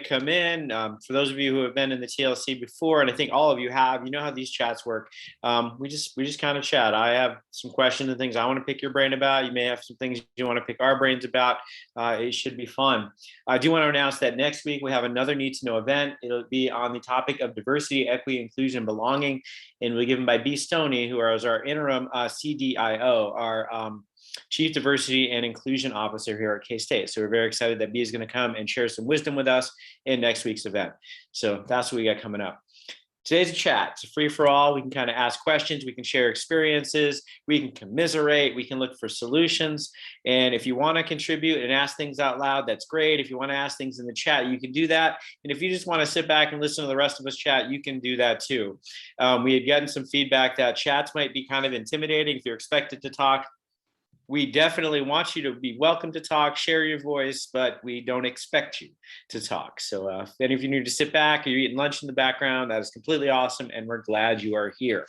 come in. For those of you who have been in the TLC before, and I think all of you have, you know how these chats work. We just kind of chat. I have some questions and things I want to pick your brain about. You may have some things you want to pick our brains about. It should be fun. I do want to announce that next week we have another Need to Know event. It'll be on the topic of diversity, equity, inclusion, belonging, and we'll be given by B. Stoney, who is our interim CDIO, our Chief Diversity and Inclusion Officer here at K-State. So we're very excited that B is going to come and share some wisdom with us in next week's event. So that's what we got coming up. Today's a chat. It's a free for all. We can kind of ask questions. We can share experiences. We can commiserate. We can look for solutions. And if you want to contribute and ask things out loud, that's great. If you want to ask things in the chat, you can do that. And if you just want to sit back and listen to the rest of us chat, you can do that too. We had gotten some feedback that chats might be kind of intimidating if you're expected to talk. We definitely want you to be welcome to talk, share your voice, but we don't expect you to talk. So if any of you need to sit back or you're eating lunch in the background, that is completely awesome, and we're glad you are here.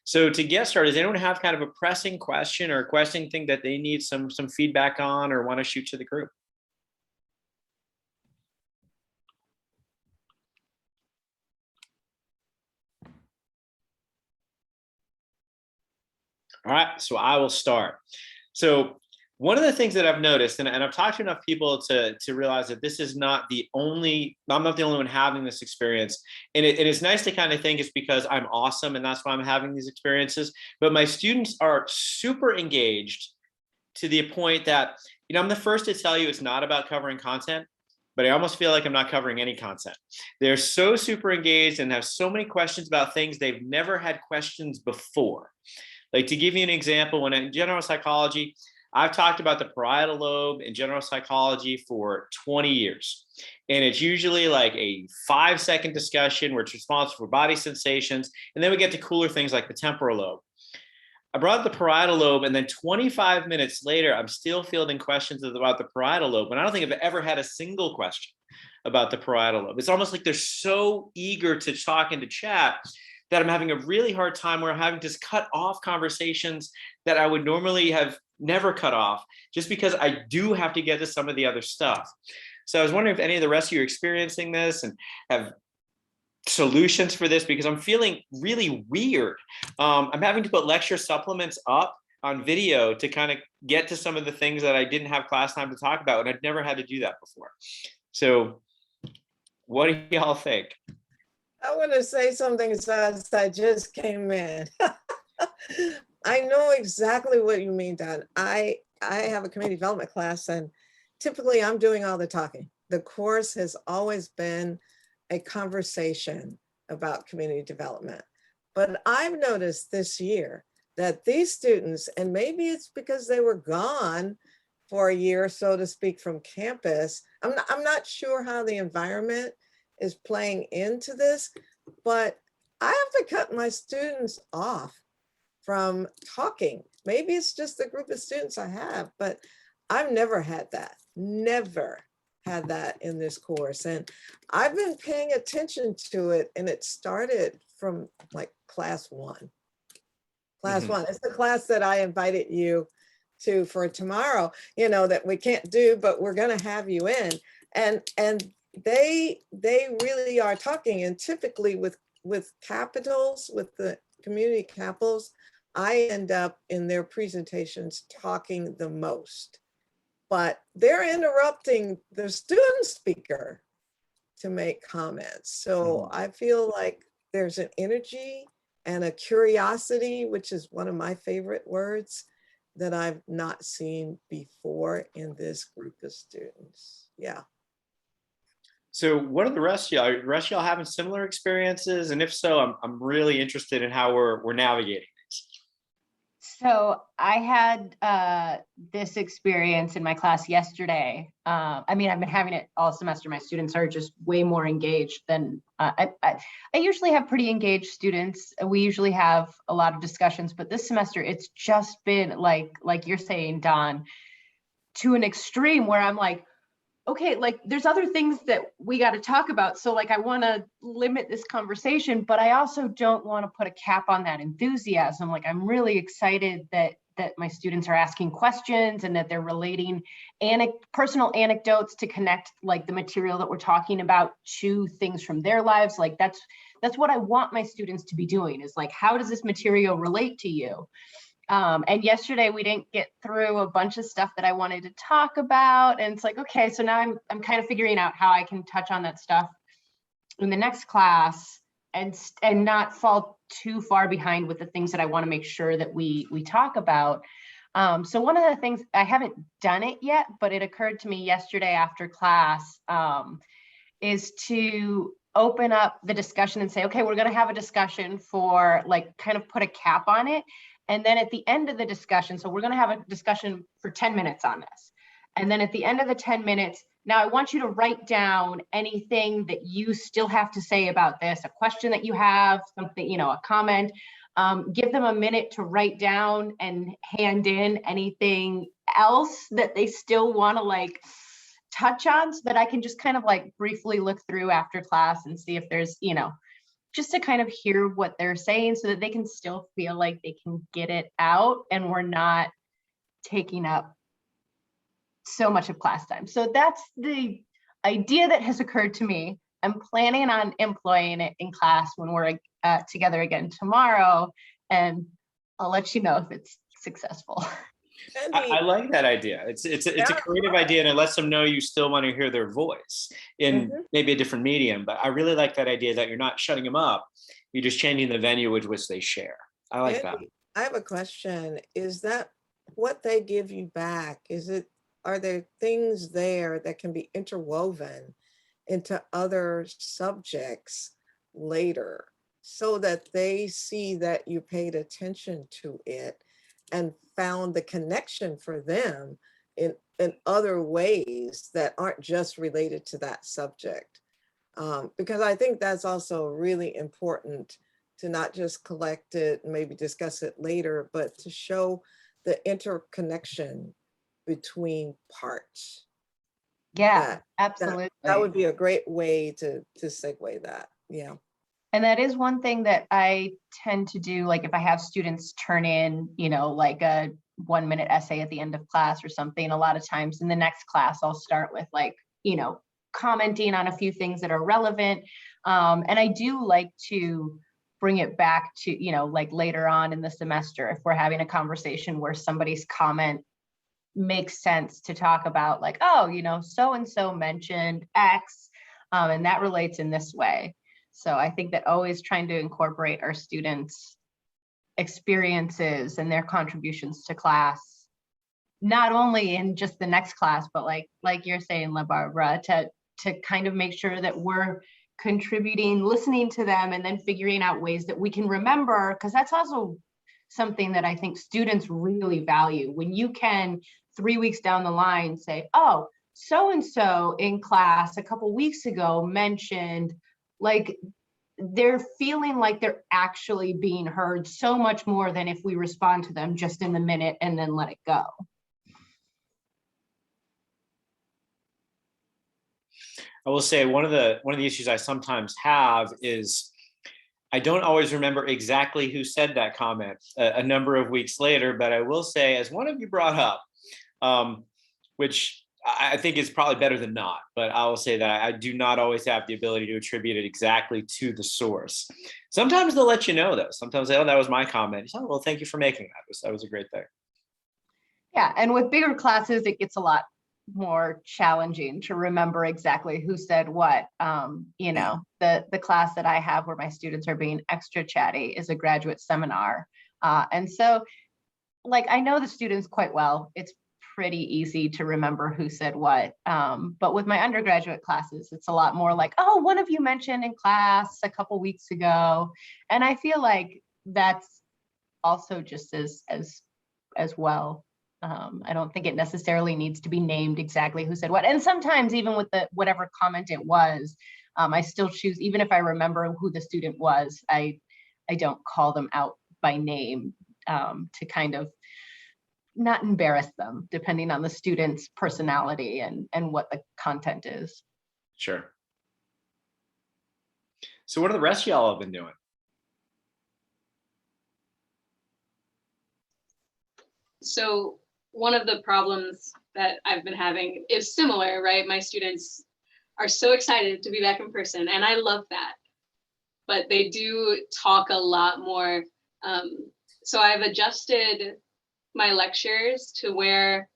So to get started, does anyone have kind of a pressing question or a question thing that they need some feedback on or want to shoot to the group? All right, so I will start. So one of the things that I've noticed, and I've talked to enough people to realize that this is not the only, I'm not the only one having this experience. And it is nice to kind of think it's because I'm awesome and that's why I'm having these experiences. But my students are super engaged to the point that, you know, I'm the first to tell you it's not about covering content, but I almost feel like I'm not covering any content. They're so super engaged and have so many questions about things they've never had questions before. Like, to give you an example, when in general psychology, I've talked about the parietal lobe in general psychology for 20 years. And it's usually like a 5-second discussion where it's responsible for body sensations. And then we get to cooler things like the temporal lobe. I brought up the parietal lobe, and then 25 minutes later, I'm still fielding questions about the parietal lobe. And I don't think I've ever had a single question about the parietal lobe. It's almost like they're so eager to talk and to chat that I'm having a really hard time where I'm having to cut off conversations that I would normally have never cut off, just because I do have to get to some of the other stuff. So I was wondering if any of the rest of you are experiencing this and have solutions for this, because I'm feeling really weird. I'm having to put lecture supplements up on video to kind of get to some of the things that I didn't have class time to talk about, and I'd never had to do that before. So what do y'all think? I want to say something since I just came in. I know exactly what you mean, Don. I have a community development class, and typically I'm doing all the talking. The course has always been a conversation about community development. But I've noticed this year that these students, and maybe it's because they were gone for a year, so to speak, from campus. I'm not sure how the environment is playing into this, but I have to cut my students off from talking. Maybe it's just the group of students I have, but I've never had that, never had that in this course. And I've been paying attention to it, and it started from like class one. Class one, it's the class that I invited you to for tomorrow, you know, that we can't do, but we're gonna have you in. And they really are talking, and typically with capitals, with the community capitals, I end up in their presentations talking the most, but they're interrupting the student speaker to make comments. So I feel like there's an energy and a curiosity, which is one of my favorite words, that I've not seen before in this group of students. Yeah. So what are the rest of y'all? Are the rest of y'all having similar experiences? And if so, I'm really interested in how we're navigating this. So I had this experience in my class yesterday. I mean, I've been having it all semester. My students are just way more engaged than I usually have pretty engaged students. We usually have a lot of discussions, but this semester it's just been like you're saying, Don, to an extreme where I'm like, okay, like there's other things that we got to talk about. So like, I want to limit this conversation, but I also don't want to put a cap on that enthusiasm. Like, I'm really excited that that my students are asking questions and that they're relating personal anecdotes to connect like the material that we're talking about to things from their lives. Like that's what I want my students to be doing, is like, how does this material relate to you? And yesterday we didn't get through a bunch of stuff that I wanted to talk about. And it's like, okay, so now I'm kind of figuring out how I can touch on that stuff in the next class and not fall too far behind with the things that I want to make sure that we talk about. So one of the things, I haven't done it yet, but it occurred to me yesterday after class, is to open up the discussion and say, okay, we're going to have a discussion for like kind of put a cap on it. And then at the end of the discussion, so we're going to have a discussion for 10 minutes on this. And then at the end of the 10 minutes, now I want you to write down anything that you still have to say about this, a question that you have, something, a comment. Give them a minute to write down and hand in anything else that they still want to like touch on, so that I can just kind of like briefly look through after class and see if there's, just to kind of hear what they're saying, so that they can still feel like they can get it out and we're not taking up so much of class time. So that's the idea that has occurred to me. I'm planning on employing it in class when we're together again tomorrow, and I'll let you know if it's successful. I like that idea. It's a creative idea, and it lets them know you still want to hear their voice in maybe a different medium. But I really like that idea that you're not shutting them up. You're just changing the venue with which they share. I like that. I have a question. Is that what they give you back? Are there things there that can be interwoven into other subjects later, so that they see that you paid attention to it and found the connection for them in other ways that aren't just related to that subject? Because I think that's also really important, to not just collect it and maybe discuss it later, but to show the interconnection between parts. Yeah, absolutely. That would be a great way to segue that. Yeah. And that is one thing that I tend to do. Like if I have students turn in, like a 1-minute essay at the end of class or something, a lot of times in the next class, I'll start with like, commenting on a few things that are relevant. And I do like to bring it back to, like later on in the semester, if we're having a conversation where somebody's comment makes sense to talk about, like, oh, so-and-so mentioned X, and that relates in this way. So I think that always trying to incorporate our students' experiences and their contributions to class, not only in just the next class, but like you're saying, La Barbara, to kind of make sure that we're contributing, listening to them, and then figuring out ways that we can remember, because that's also something that I think students really value. When you can 3 weeks down the line say, oh, so-and-so in class a couple weeks ago mentioned, like, they're feeling like they're actually being heard so much more than if we respond to them just in the minute and then let it go. I will say one of the issues I sometimes have is I don't always remember exactly who said that comment a number of weeks later, but I will say, as one of you brought up, which I think is probably better than not, but I will say that I do not always have the ability to attribute it exactly to the source. Sometimes they'll let you know, though. Sometimes they, oh, that was my comment. Oh, well, thank you for making that. That was a great thing. Yeah, and with bigger classes, it gets a lot more challenging to remember exactly who said what. The class that I have where my students are being extra chatty is a graduate seminar. And so, like, I know the students quite well. It's pretty easy to remember who said what. But with my undergraduate classes, it's a lot more like, oh, one of you mentioned in class a couple weeks ago. And I feel like that's also just as well. I don't think it necessarily needs to be named exactly who said what. And sometimes even with whatever comment it was, I still choose, even if I remember who the student was, I don't call them out by name to kind of not embarrass them, depending on the student's personality and what the content is. Sure. So what do the rest of y'all have been doing? So one of the problems that I've been having is similar, right? My students are so excited to be back in person, and I love that. But they do talk a lot more. So I've adjusted my lectures to where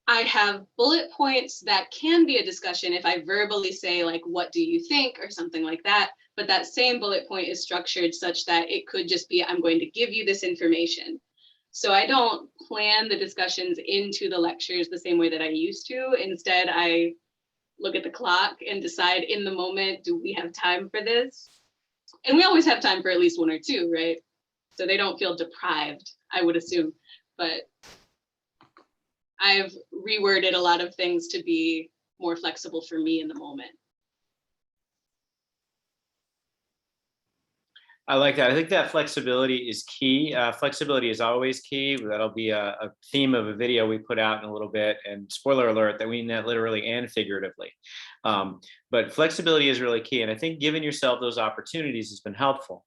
I have bullet points that can be a discussion if I verbally say, like, what do you think, or something like that. But that same bullet point is structured such that it could just be, I'm going to give you this information. So I don't plan the discussions into the lectures the same way that I used to. Instead, I look at the clock and decide in the moment, do we have time for this? And we always have time for at least one or two, right? So they don't feel deprived, I would assume. But I've reworded a lot of things to be more flexible for me in the moment. I like that. I think that flexibility is key. Flexibility is always key. That'll be a theme of a video we put out in a little bit. And spoiler alert, that we mean that literally and figuratively. But flexibility is really key. And I think giving yourself those opportunities has been helpful.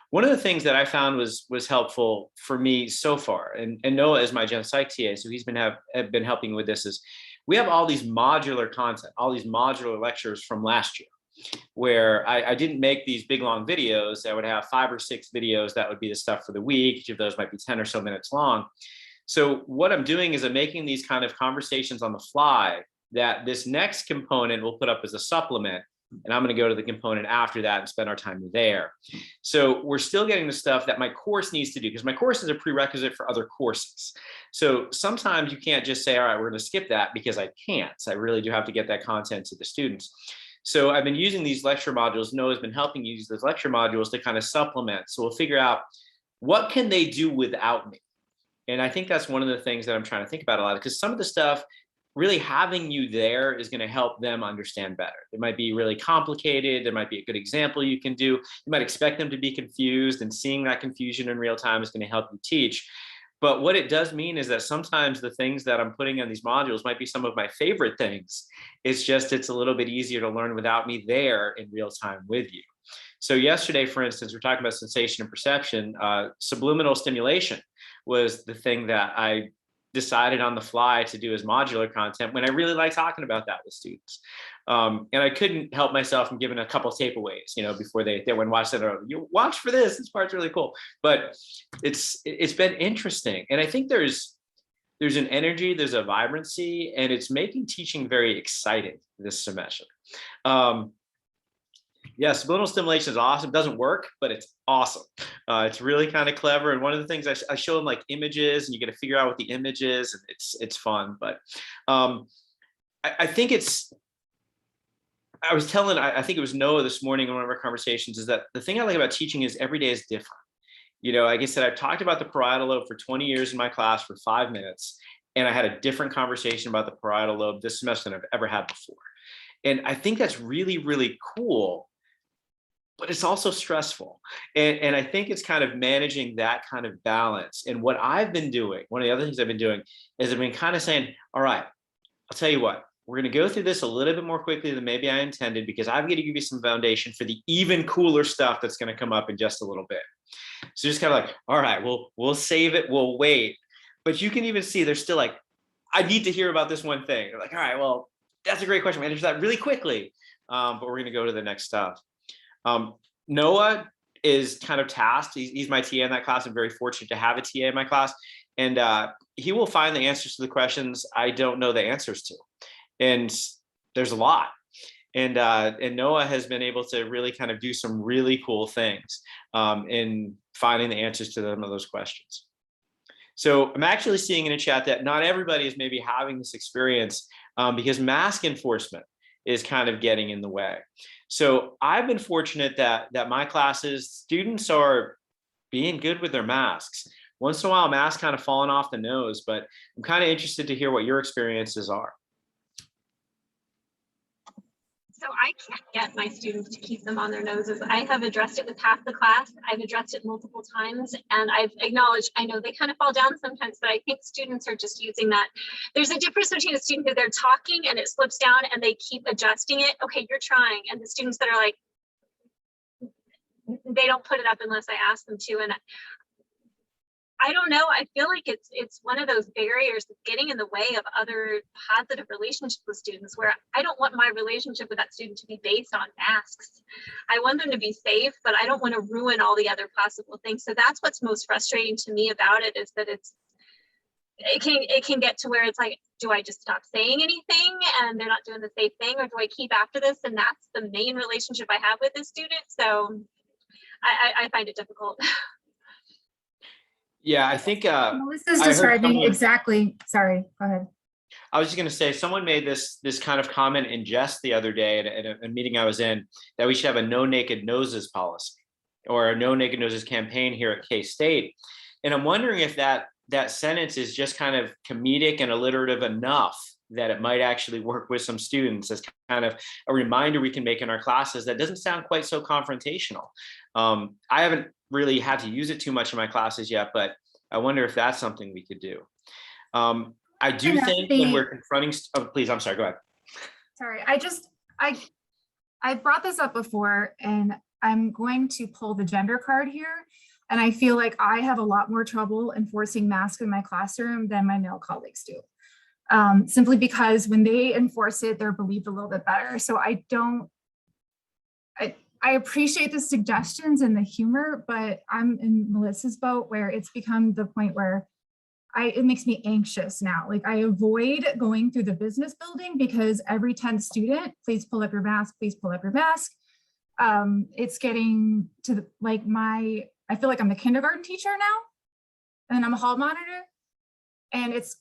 One of the things that I found was helpful for me so far, and Noah is my Gen Psych TA, so he's been helping with this, is we have all these modular content, all these modular lectures from last year, where I didn't make these big long videos. I would have 5 or 6 videos that would be the stuff for the week. Each of those might be 10 or so minutes long. So what I'm doing is I'm making these kind of conversations on the fly that this next component will put up as a supplement. And I'm going to go to the component after that and spend our time there. So we're still getting the stuff that my course needs to do, because my course is a prerequisite for other courses. So sometimes you can't just say, all right, we're going to skip that, because I can't. So I really do have to get that content to the students. So I've been using these lecture modules. Noah's been helping use those lecture modules to kind of supplement. So we'll figure out what can they do without me. And I think that's one of the things that I'm trying to think about a lot, because some of the stuff, really having you there is going to help them understand better. It might be really complicated. There might be a good example you can do. You might expect them to be confused, and seeing that confusion in real time is going to help you teach. But what it does mean is that sometimes the things that I'm putting on these modules might be some of my favorite things. It's just, it's a little bit easier to learn without me there in real time with you. So yesterday, for instance, we're talking about sensation and perception. Subliminal stimulation was the thing that I decided on the fly to do as modular content, when I really like talking about that with students. And I couldn't help myself from giving a couple takeaways, before they went and watch it. You watch for this part's really cool. But it's been interesting. And I think there's an energy, there's a vibrancy, and it's making teaching very exciting this semester. Yeah, subliminal stimulation is awesome. It doesn't work, but it's awesome. It's really kind of clever. And one of the things I show them, like, images, and you get to figure out what the image is, and it's fun. But I think I was telling, I think it was Noah this morning in one of our conversations, is that the thing I like about teaching is every day is different. Like I said, I've talked about the parietal lobe for 20 years in my class for 5 minutes, and I had a different conversation about the parietal lobe this semester than I've ever had before. And I think that's really, really cool, but it's also stressful. And I think it's kind of managing that kind of balance. And what I've been doing, one of the other things I've been doing, is I've been kind of saying, all right, I'll tell you what, we're going to go through this a little bit more quickly than maybe I intended, because I'm going to give you some foundation for the even cooler stuff that's going to come up in just a little bit. So just kind of like, all right, we'll save it, we'll wait. But you can even see there's still like, I need to hear about this one thing. They're like, all right, well, that's a great question. We'll answer that really quickly. But we're going to go to the next stuff. Noah is kind of tasked. He's my TA in that class. I'm very fortunate to have a TA in my class. And he will find the answers to the questions I don't know the answers to. And there's a lot. And Noah has been able to really kind of do some really cool things in finding the answers to some of those questions. So I'm actually seeing in a chat that not everybody is maybe having this experience because mask enforcement is kind of getting in the way. So I've been fortunate that my classes, students are being good with their masks. Once in a while, masks kind of falling off the nose, but I'm kind of interested to hear what your experiences are. So I can't get my students to keep them on their noses. I have addressed it with half the class. I've addressed it multiple times, and I've acknowledged, I know they kind of fall down sometimes, but I think students are just using that. There's a difference between a student who they're talking and it slips down and they keep adjusting it. Okay, you're trying. And the students that are like, they don't put it up unless I ask them to. And I don't know. I feel like it's one of those barriers that's getting in the way of other positive relationships with students, where I don't want my relationship with that student to be based on masks. I want them to be safe, but I don't want to ruin all the other possible things. So that's what's most frustrating to me about it, is that it can get to where it's like, do I just stop saying anything and they're not doing the safe thing, or do I keep after this? And that's the main relationship I have with this student. So I find it difficult. Yeah, I think Melissa's I heard describing someone- exactly, sorry, go ahead. I was just going to say, someone made this kind of comment in jest the other day at a meeting I was in, that we should have a no naked noses policy or a no naked noses campaign here at K-State. And I'm wondering if that sentence is just kind of comedic and alliterative enough that it might actually work with some students as kind of a reminder we can make in our classes that doesn't sound quite so confrontational. I haven't really had to use it too much in my classes yet, but I wonder if that's something we could do. I do think when we're confronting, oh, please, I'm sorry, go ahead. Sorry, I brought this up before, and I'm going to pull the gender card here. And I feel like I have a lot more trouble enforcing masks in my classroom than my male colleagues do. Simply because when they enforce it, they're believed a little bit better. So I appreciate the suggestions and the humor, but I'm in Melissa's boat where it's become the point where it makes me anxious now. Like, I avoid going through the business building because every 10th student, please pull up your mask, please pull up your mask. It's getting to I feel like I'm the kindergarten teacher now, and I'm a hall monitor, and it's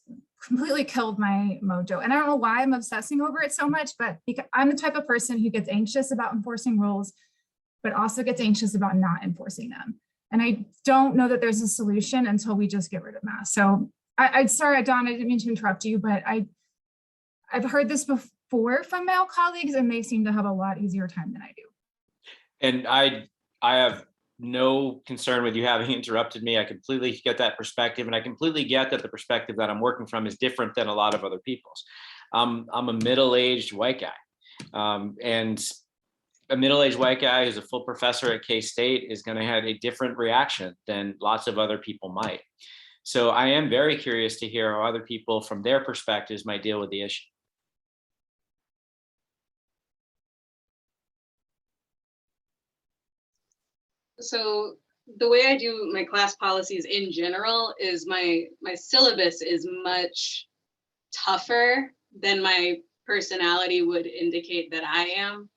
completely killed my mojo. And I don't know why I'm obsessing over it so much, but because I'm the type of person who gets anxious about enforcing rules, but also gets anxious about not enforcing them. And I don't know that there's a solution until we just get rid of masks. So I'm sorry, Dawn, I didn't mean to interrupt you, but I've heard this before from male colleagues, and they seem to have a lot easier time than I do. And I have no concern with you having interrupted me. I completely get that perspective, and I completely get that the perspective that I'm working from is different than a lot of other people's. I'm a middle-aged white guy, and a middle-aged white guy who's a full professor at K-State is going to have a different reaction than lots of other people might. So I am very curious to hear how other people from their perspectives might deal with the issue. So the way I do my class policies in general is my syllabus is much tougher than my personality would indicate that I am.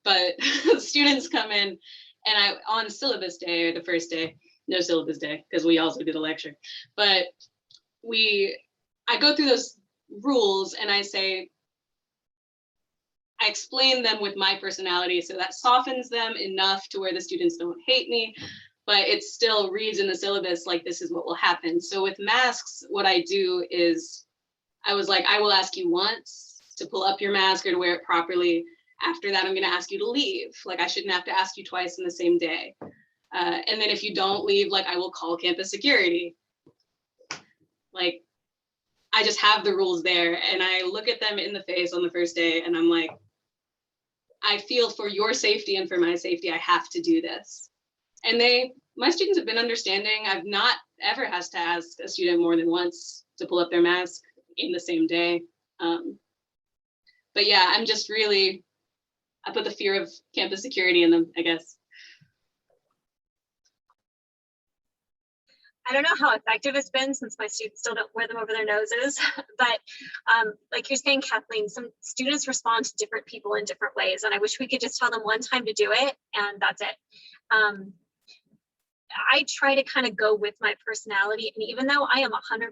But students come in, and on syllabus day, or the first day, no syllabus day, because we also did a lecture, but I go through those rules and I explain them with my personality, so that softens them enough to where the students don't hate me, but it still reads in the syllabus like this is what will happen. So with masks, what I do is I was like, I will ask you once to pull up your mask or to wear it properly. After that, I'm going to ask you to leave. Like, I shouldn't have to ask you twice in the same day. And then if you don't leave, like, I will call campus security. Like, I just have the rules there, and I look at them in the face on the first day, and I'm like, I feel for your safety and for my safety, I have to do this. And my students have been understanding. I've not ever has to ask a student more than once to pull up their mask in the same day. But yeah, I'm just really, I put the fear of campus security in them, I guess. I don't know how effective it's been since my students still don't wear them over their noses, but like you're saying, Kathleen, some students respond to different people in different ways, and I wish we could just tell them one time to do it, and that's it. I try to kind of go with my personality, and even though I am 100%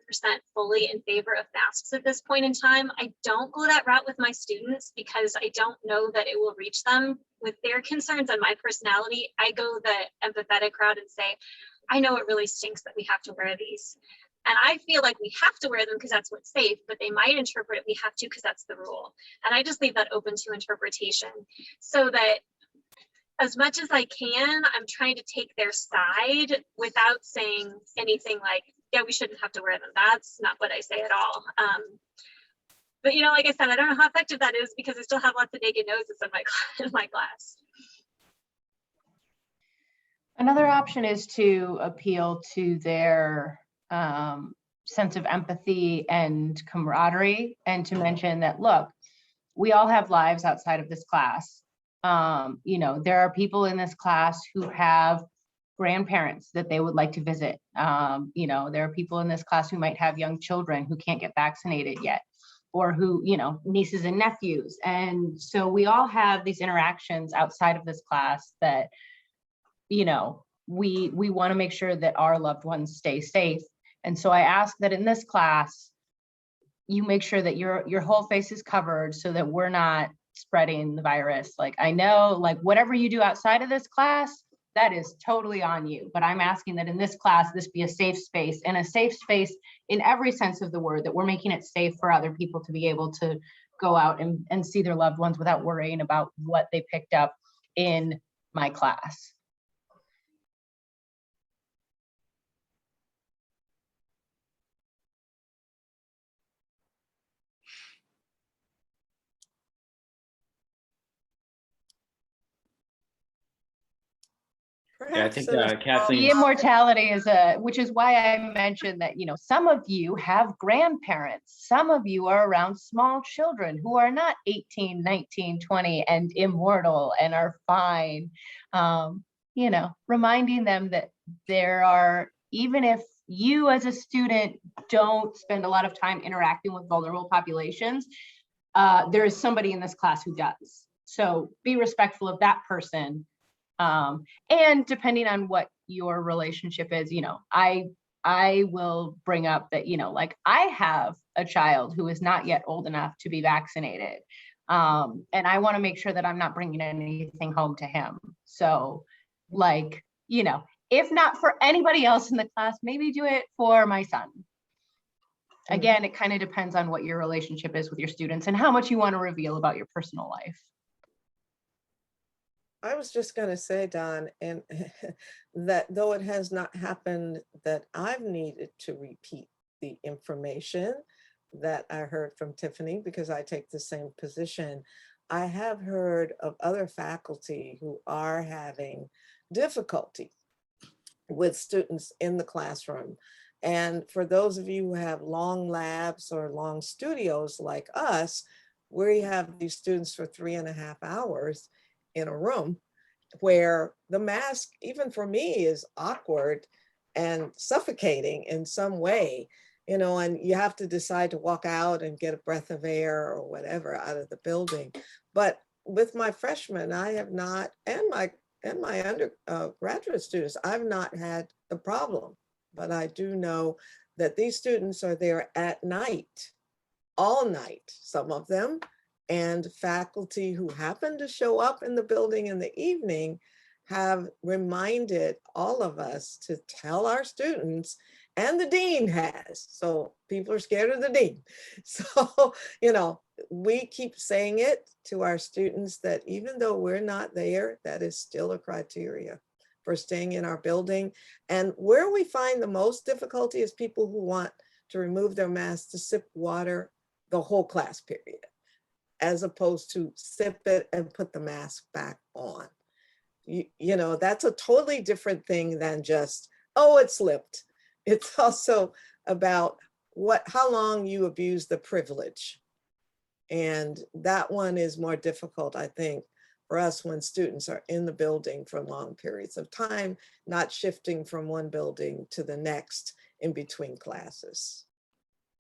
fully in favor of masks at this point in time, I don't go that route with my students because I don't know that it will reach them with their concerns and my personality. I go the empathetic route and say, I know it really stinks that we have to wear these. And I feel like we have to wear them because that's what's safe, but they might interpret it we have to because that's the rule. And I just leave that open to interpretation, so that as much as I can, I'm trying to take their side without saying anything like, yeah, we shouldn't have to wear them. That's not what I say at all. But you know, like I said, I don't know how effective that is because I still have lots of naked noses in my class. Another option is to appeal to their sense of empathy and camaraderie, and to mention that, look, we all have lives outside of this class. You know, there are people in this class who have grandparents that they would like to visit. You know, there are people in this class who might have young children who can't get vaccinated yet, or who, you know, nieces and nephews. And so we all have these interactions outside of this class that, you know, we want to make sure that our loved ones stay safe. And so I ask that in this class, you make sure that your whole face is covered so that we're not spreading the virus. Like, I know, like, whatever you do outside of this class, that is totally on you. But I'm asking that in this class, this be a safe space, and a safe space in every sense of the word, that we're making it safe for other people to be able to go out and see their loved ones without worrying about what they picked up in my class. Yeah, I Perhaps think in a Kathleen. The immortality is which is why I mentioned that, you know, some of you have grandparents, some of you are around small children who are not 18, 19, 20 and immortal and are fine. You know, reminding them that there are, even if you as a student don't spend a lot of time interacting with vulnerable populations, there is somebody in this class who does. So be respectful of that person. And depending on what your relationship is, you know, I will bring up that, you know, like, I have a child who is not yet old enough to be vaccinated. And I want to make sure that I'm not bringing anything home to him. So, like, you know, if not for anybody else in the class, maybe do it for my son. Again, it kind of depends on what your relationship is with your students and how much you want to reveal about your personal life. I was just going to say, Don, and that though it has not happened that I've needed to repeat the information that I heard from Tiffany, because I take the same position, I have heard of other faculty who are having difficulty with students in the classroom. And for those of you who have long labs or long studios like us, where you have these students for 3.5 hours in a room, where the mask, even for me, is awkward and suffocating in some way, you know, and you have to decide to walk out and get a breath of air or whatever out of the building. But with my freshmen, I have not, and my undergraduate students, I've not had the problem. But I do know that these students are there at night, all night, some of them, and faculty who happen to show up in the building in the evening have reminded all of us to tell our students, and the dean has. So people are scared of the dean. So, you know, we keep saying it to our students that even though we're not there, that is still a criteria for staying in our building. And where we find the most difficulty is people who want to remove their masks to sip water the whole class period, as opposed to sip it and put the mask back on. You know, that's a totally different thing than just, oh, it slipped. It's also about how long you abuse the privilege. And that one is more difficult, I think, for us when students are in the building for long periods of time, not shifting from one building to the next in between classes.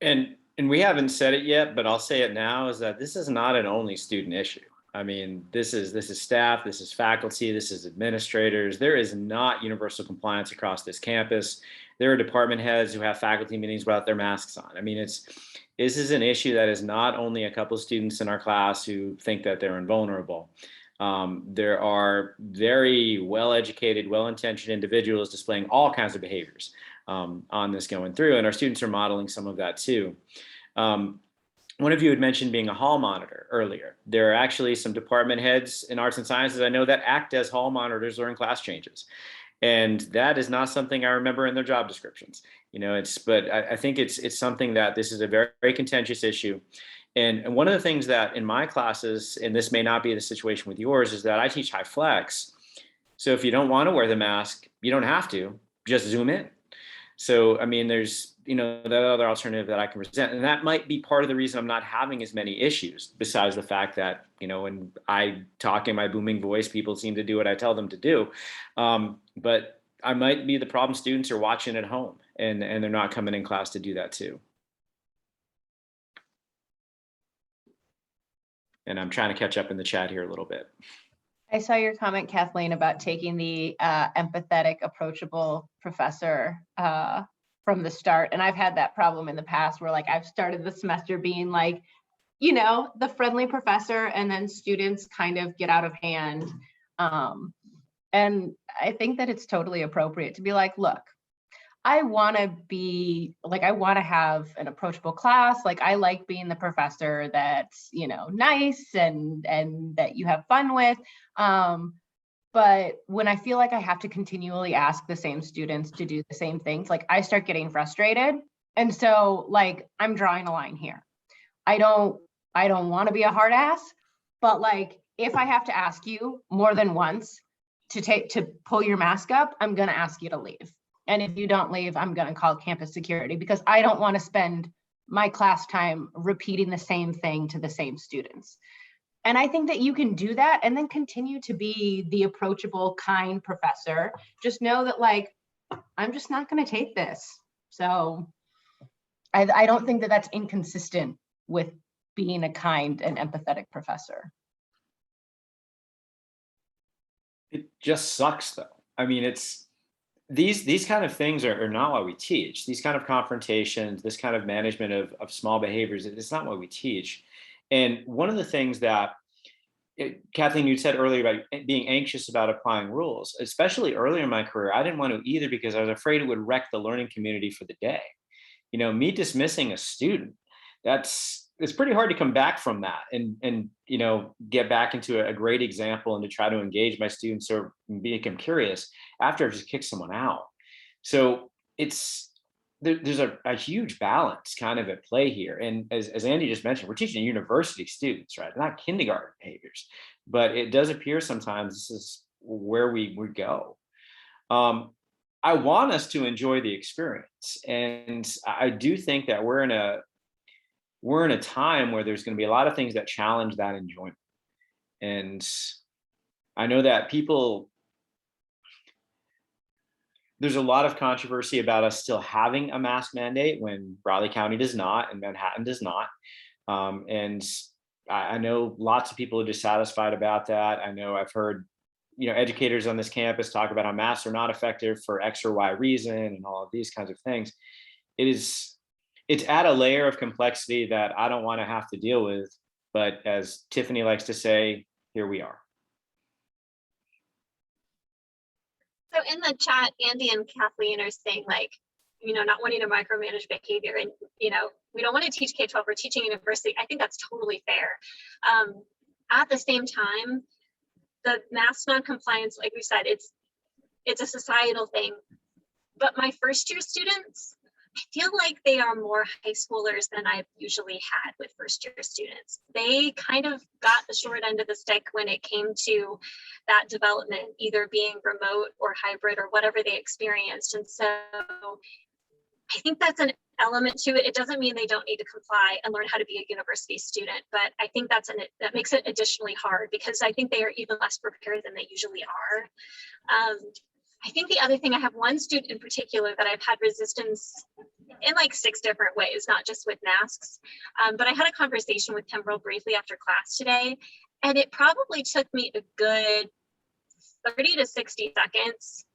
And we haven't said it yet, but I'll say it now, is that this is not an only student issue. I mean, this is staff, this is faculty, this is administrators. There is not universal compliance across this campus. There are department heads who have faculty meetings without their masks on. I mean, this is an issue that is not only a couple of students in our class who think that they're invulnerable. There are very well-educated, well-intentioned individuals displaying all kinds of behaviors on this going through, and our students are modeling some of that too. One of you had mentioned being a hall monitor earlier. There are actually some department heads in arts and sciences I know that act as hall monitors during class changes. And that is not something I remember in their job descriptions. You know, but I think it's something that this is a very, very contentious issue. And one of the things that in my classes, and this may not be the situation with yours, is that I teach high flex. So if you don't want to wear the mask, you don't have to, just zoom in. So, I mean, there's, that other alternative that I can present. And that might be part of the reason I'm not having as many issues, besides the fact that, when I talk in my booming voice, people seem to do what I tell them to do. But I might be the problem students are watching at home, and they're not coming in class to do that too. And I'm trying to catch up in the chat here a little bit. I saw your comment, Kathleen, about taking the empathetic, approachable professor from the start. And I've had that problem in the past where like I've started the semester being like, the friendly professor, and then students kind of get out of hand. And I think that it's totally appropriate to be like, look, I want to have an approachable class. Like I like being the professor that's, nice and that you have fun with. But when I feel like I have to continually ask the same students to do the same things, like I start getting frustrated. And so like, I'm drawing a line here. I don't want to be a hard ass, but like, if I have to ask you more than once to pull your mask up, I'm going to ask you to leave. And if you don't leave, I'm going to call campus security, because I don't want to spend my class time repeating the same thing to the same students. And I think that you can do that and then continue to be the approachable, kind professor. Just know that like, I'm just not going to take this. So I don't think that that's inconsistent with being a kind and empathetic professor. It just sucks though. I mean, it's, these kind of things are not what we teach. These kind of confrontations, this kind of management of small behaviors, it's not what we teach. And one of the things that, Kathleen, you said earlier about being anxious about applying rules, especially earlier in my career, I didn't want to either, because I was afraid it would wreck the learning community for the day. Me dismissing a student, it's pretty hard to come back from that and get back into a great example and to try to engage my students or become curious after I've just kicked someone out. So there's a huge balance kind of at play here. And as Andy just mentioned, we're teaching university students, right? Not kindergarten behaviors, but it does appear sometimes this is where we go. I want us to enjoy the experience. And I do think that we're in a time where there's going to be a lot of things that challenge that enjoyment. And I know that there's a lot of controversy about us still having a mask mandate when Raleigh County does not and Manhattan does not. And I know lots of people are dissatisfied about that. I know I've heard, educators on this campus talk about how masks are not effective for X or Y reason and all of these kinds of things. It's at a layer of complexity that I don't want to have to deal with. But as Tiffany likes to say, here we are. So in the chat, Andy and Kathleen are saying like, not wanting to micromanage behavior, and we don't want to teach K-12, we're teaching university. I think that's totally fair. At the same time, the mask non-compliance, like we said, it's a societal thing. But my first year students, I feel like they are more high schoolers than I've usually had with first year students. They kind of got the short end of the stick when it came to that development, either being remote or hybrid or whatever they experienced. And so I think that's an element to it. It doesn't mean they don't need to comply and learn how to be a university student, but I think that makes it additionally hard, because I think they are even less prepared than they usually are. I think the other thing, I have one student in particular that I've had resistance in like 6 different ways, not just with masks. But I had a conversation with him real briefly after class today, and it probably took me a good 30 to 60 seconds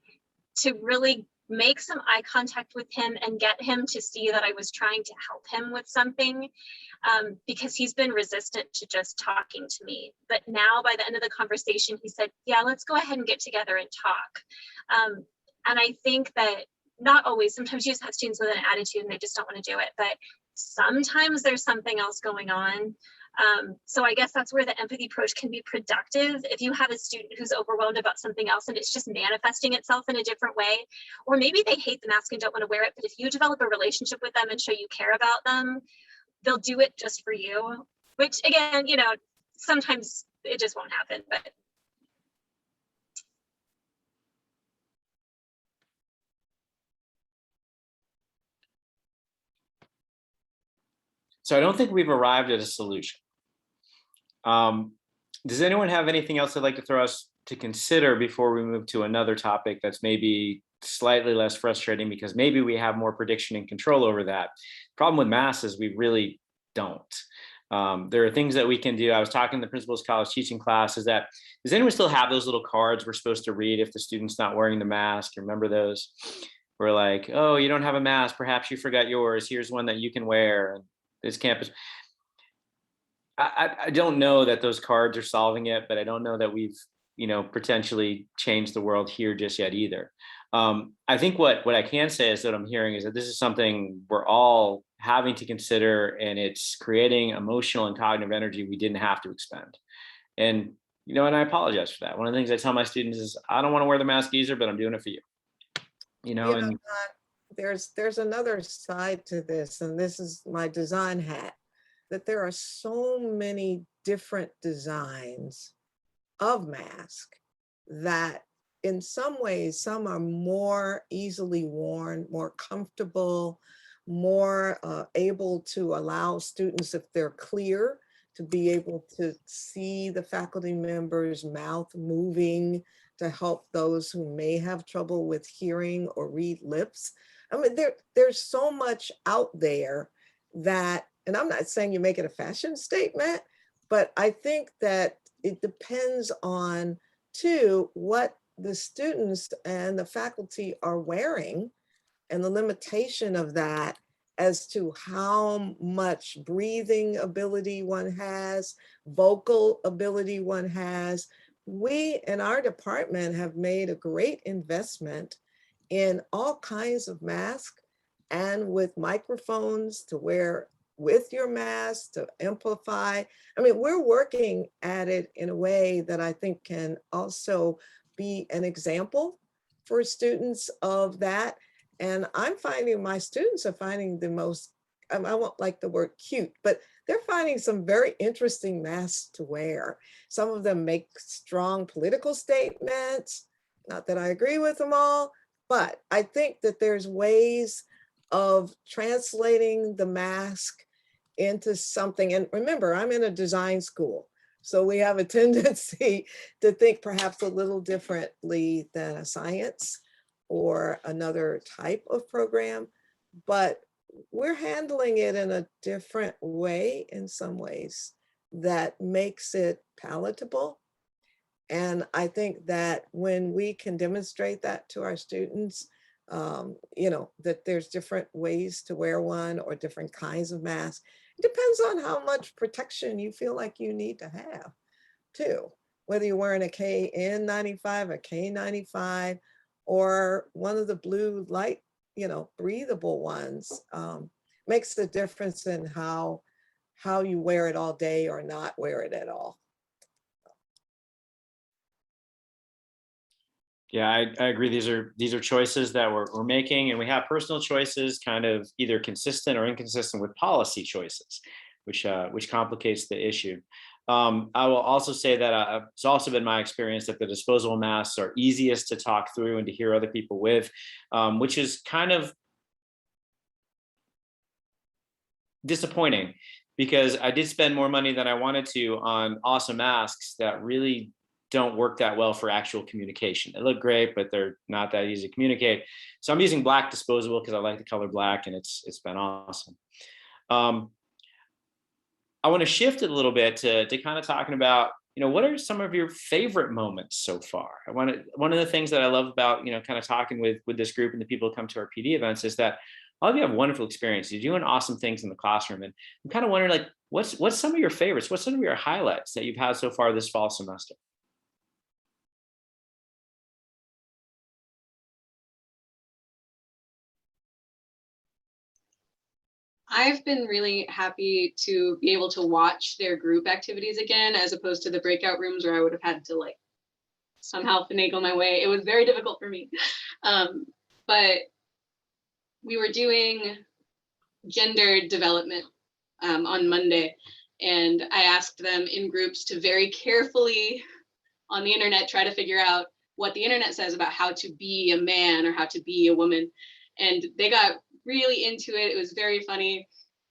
to really make some eye contact with him and get him to see that I was trying to help him with something, because he's been resistant to just talking to me. But now by the end of the conversation, he said, yeah, let's go ahead and get together and talk. And I think that not always, sometimes you just have students with an attitude and they just don't want to do it, but sometimes there's something else going on. So I guess that's where the empathy approach can be productive. If you have a student who's overwhelmed about something else and it's just manifesting itself in a different way, or maybe they hate the mask and don't want to wear it, but if you develop a relationship with them and show you care about them, they'll do it just for you, which again, sometimes it just won't happen, but So I don't think we've arrived at a solution. Does anyone have anything else they'd like to throw us to consider before we move to another topic that's maybe slightly less frustrating, because maybe we have more prediction and control over that? Problem with masks is we really don't. There are things that we can do. I was talking to the principal's college teaching class, is that, does anyone still have those little cards we're supposed to read if the student's not wearing the mask? Remember those? We're like, oh, you don't have a mask, perhaps you forgot yours, here's one that you can wear. And this campus, I don't know that those cards are solving it, but I don't know that we've, potentially changed the world here just yet either. I think what I can say is that I'm hearing is that this is something we're all having to consider, and it's creating emotional and cognitive energy we didn't have to expend. And, and I apologize for that. One of the things I tell my students is, I don't want to wear the mask either, but I'm doing it for you. And there's another side to this, and this is my design hat, that there are so many different designs of mask that in some ways, some are more easily worn, more comfortable, more able to allow students, if they're clear, to be able to see the faculty member's mouth moving to help those who may have trouble with hearing or read lips. I mean, there's so much out there that, and I'm not saying you make it a fashion statement, but I think that it depends on, too, what the students and the faculty are wearing, and the limitation of that as to how much breathing ability one has, vocal ability one has. We in our department have made a great investment in all kinds of masks, and with microphones to wear with your mask to amplify. I mean, we're working at it in a way that I think can also be an example for students of that. And I'm finding my students are finding the most, I won't like the word cute, but they're finding some very interesting masks to wear. Some of them make strong political statements. Not that I agree with them all, but I think that there's ways of translating the mask into something. And remember, I'm in a design school, so we have a tendency to think perhaps a little differently than a science or another type of program, but we're handling it in a different way in some ways that makes it palatable. And I think that when we can demonstrate that to our students, that there's different ways to wear one or different kinds of masks. It depends on how much protection you feel like you need to have too. Whether you're wearing a KN95, a K95, or one of the blue light, breathable ones, makes the difference in how you wear it all day or not wear it at all. Yeah, I agree. These are choices that we're making, and we have personal choices, kind of either consistent or inconsistent with policy choices, which complicates the issue. I will also say that it's also been my experience that the disposable masks are easiest to talk through and to hear other people with, which is kind of disappointing, because I did spend more money than I wanted to on awesome masks that really don't work that well for actual communication. They look great, but they're not that easy to communicate. So I'm using black disposable because I like the color black, and it's been awesome. I want to shift it a little bit to kind of talking about, what are some of your favorite moments so far? One of the things that I love about, kind of talking with this group and the people who come to our PD events is that all of you have wonderful experiences. You're doing awesome things in the classroom. And I'm kind of wondering, like, what's some of your favorites? What's some of your highlights that you've had so far this fall semester? I've been really happy to be able to watch their group activities again, as opposed to the breakout rooms where I would have had to somehow finagle my way. It was very difficult for me. But we were doing gender development on Monday, and I asked them in groups to very carefully on the internet try to figure out what the internet says about how to be a man or how to be a woman. And they got really into it. It was very funny.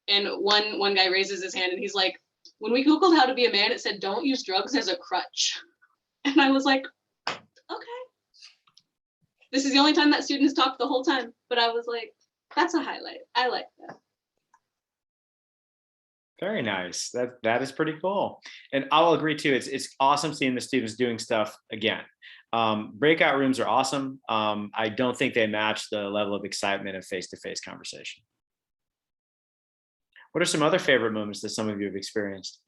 And one guy raises his hand and he's like, when we Googled how to be a man, it said, don't use drugs as a crutch. And I was like, okay. This is the only time that student has talked the whole time. But I was like, that's a highlight. I like that. Very nice. That is pretty cool. And I'll agree too. It's awesome seeing the students doing stuff again. Breakout rooms are awesome. I don't think they match the level of excitement of face-to-face conversation. What are some other favorite moments that some of you have experienced?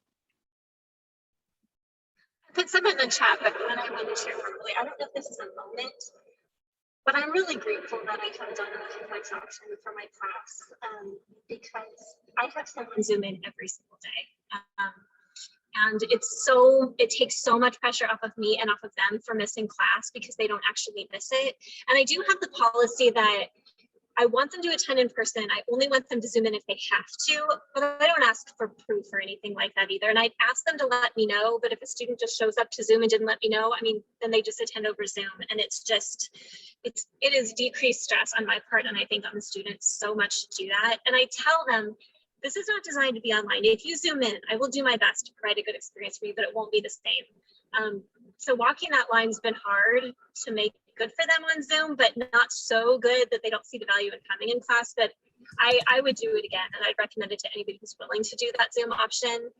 I put some in the chat, but then I want to share quickly. I don't know if this is a moment, but I'm really grateful that I have done a complex option for my class because I have someone Zoom in every single day. And it takes so much pressure off of me and off of them for missing class because they don't actually miss it. And I do have the policy that I want them to attend in person. I only want them to Zoom in if they have to, but I don't ask for proof or anything like that either. And I'd ask them to let me know, but if a student just shows up to Zoom and didn't let me know, I mean, then they just attend over Zoom. And it is decreased stress on my part, and I think on the students so much to do that. And I tell them, this is not designed to be online. If you Zoom in, I will do my best to provide a good experience for you, but it won't be the same. So walking that line has been hard to make good for them on Zoom, but not so good that they don't see the value in coming in class. But I would do it again, and I'd recommend it to anybody who's willing to do that Zoom option.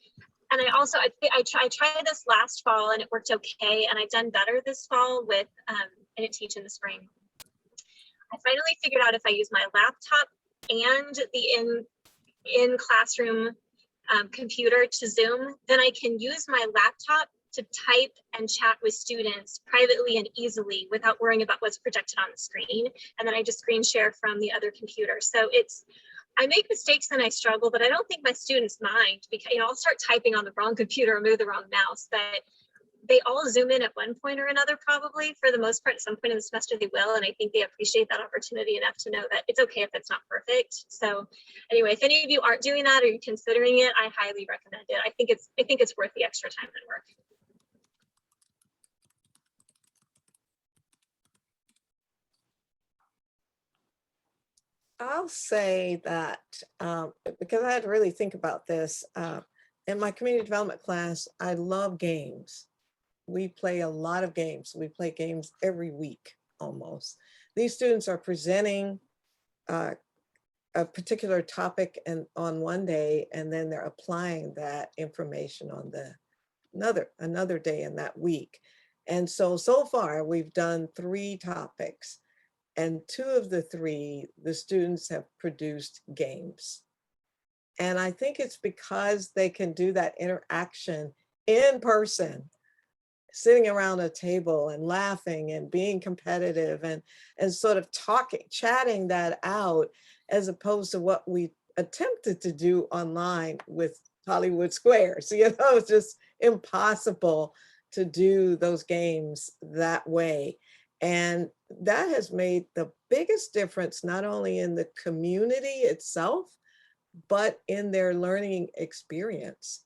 And I tried this last fall and it worked okay, and I've done better this fall with and teach in the spring. I finally figured out if I use my laptop and the in classroom computer to Zoom, then I can use my laptop to type and chat with students privately and easily without worrying about what's projected on the screen. And then I just screen share from the other computer. So I make mistakes and I struggle, but I don't think my students mind because, I'll start typing on the wrong computer or move the wrong mouse, but they all Zoom in at one point or another, probably for the most part. At some point in the semester they will, and I think they appreciate that opportunity enough to know that it's okay if it's not perfect. So anyway, if any of you aren't doing that or you're considering it, I highly recommend it. I think it's worth the extra time and work. I'll say that because I had to really think about this. In my community development class, I love games. We play a lot of games. We play games every week almost. These students are presenting a particular topic on one day, and then they're applying that information on another day in that week. And so far we've done 3 topics, and 2 of the 3, the students have produced games. And I think it's because they can do that interaction in person, sitting around a table and laughing and being competitive and sort of chatting that out, as opposed to what we attempted to do online with Hollywood Squares. It's just impossible to do those games that way. And that has made the biggest difference, not only in the community itself, but in their learning experience.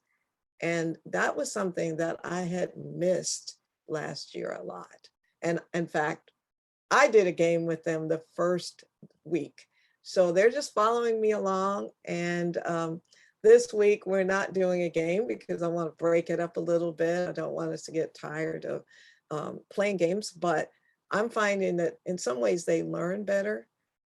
And that was something that I had missed last year a lot. And in fact, I did a game with them the first week. So they're just following me along. And this week, we're not doing a game because I want to break it up a little bit. I don't want us to get tired of playing games, but I'm finding that in some ways they learn better